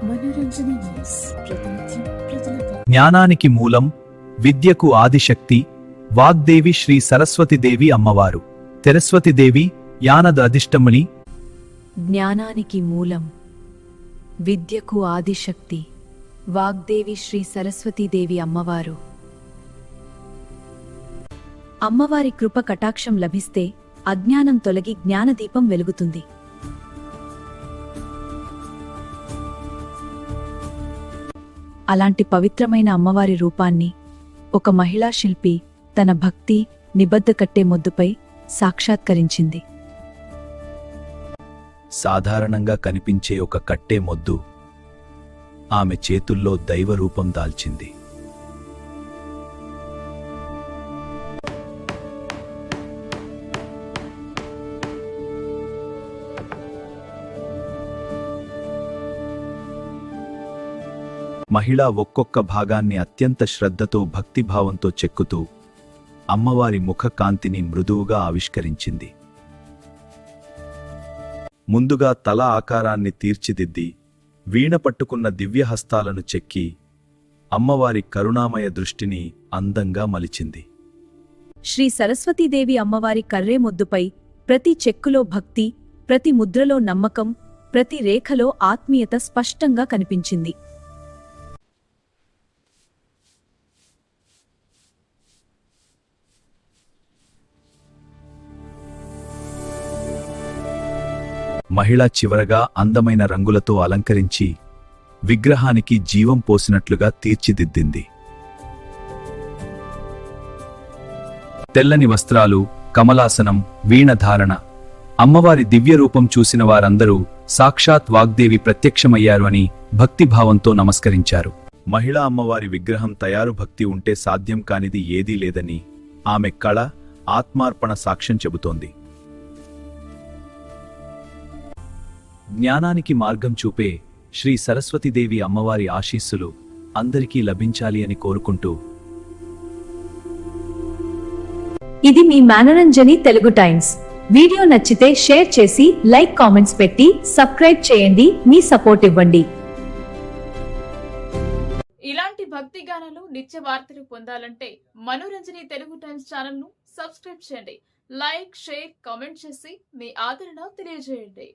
మనోరంజని న్యూస్ ప్రతినిత్యం ప్రజలకు. జ్ఞానానికి మూలం, విద్యకు ఆదిశక్తి, వాగ్దేవి శ్రీ సరస్వతిదేవి అమ్మవారు. తెరస్వతిదేవి యానద అధిష్టముని. జ్ఞానానికి మూలం, విద్యకు ఆదిశక్తి, వాగ్దేవి శ్రీ సరస్వతీదేవి అమ్మవారు. అమ్మవారి కృప కటాక్షం లభిస్తే అజ్ఞానం తొలగి జ్ఞానదీపం వెలుగుతుంది. అలాంటి పవిత్రమైన అమ్మవారి రూపాన్ని ఒక మహిళా శిల్పి తన భక్తి నిబద్ధ కట్టే మొద్దుపై సాక్షాత్కరించింది. సాధారణంగా కనిపించే ఒక కట్టే మొద్దు ఆమె చేతుల్లో దైవరూపం దాల్చింది. మహిళ ఒక్కొక్క భాగాన్ని అత్యంత శ్రద్ధతో భక్తిభావంతో చెక్కుతూ అమ్మవారి ముఖ కాంతిని మృదువుగా ఆవిష్కరించింది. ముందుగా తల ఆకారాన్ని తీర్చిదిద్ది వీణ పట్టుకున్న దివ్యహస్తాలను చెక్కి అమ్మవారి కరుణామయ దృష్టిని అందంగా మలిచింది. శ్రీ సరస్వతీదేవి అమ్మవారి కర్రే మొద్దుపై ప్రతి చెక్కులో భక్తి, ప్రతి ముద్రలో నమ్మకం, ప్రతి రేఖలో ఆత్మీయత స్పష్టంగా కనిపించింది. మహిళ చివరగా అందమైన రంగులతో అలంకరించి విగ్రహానికి జీవం పోసినట్లుగా తీర్చిదిద్దింది. తెల్లని వస్త్రాలు, కమలాసనం, వీణధారణ, అమ్మవారి దివ్యరూపం చూసిన వారందరూ సాక్షాత్ వాగ్దేవి ప్రత్యక్షమయ్యారు అని భక్తిభావంతో నమస్కరించారు. మహిళా అమ్మవారి విగ్రహం తయారు భక్తి ఉంటే సాధ్యం కానిది ఏదీ లేదని ఆమె కళ, ఆత్మార్పణ సాక్ష్యం చెబుతోంది. జ్ఞానానికి మార్గం చూపే శ్రీ సరస్వతీదేవి అమ్మవారి ఆశీస్సులు అందరికీ లభించాలి అని కోరుకుంటూ, ఇది మీ మనోరంజని తెలుగు టైమ్స్. వీడియో నచ్చితే షేర్ చేసి లైక్, కామెంట్స్ పెట్టి సబ్స్క్రైబ్ చేయండి. మీ సపోర్ట్ ఇవ్వండి. ఇలాంటి భక్తి గానాలు, నిత్య వార్తలు పొందాలంటే మనోరంజని తెలుగు టైమ్స్ ఛానల్ ను సబ్స్క్రైబ్ చేయండి. లైక్, షేర్, కామెంట్ చేసి మీ ఆదరణ తెలియజేయండి.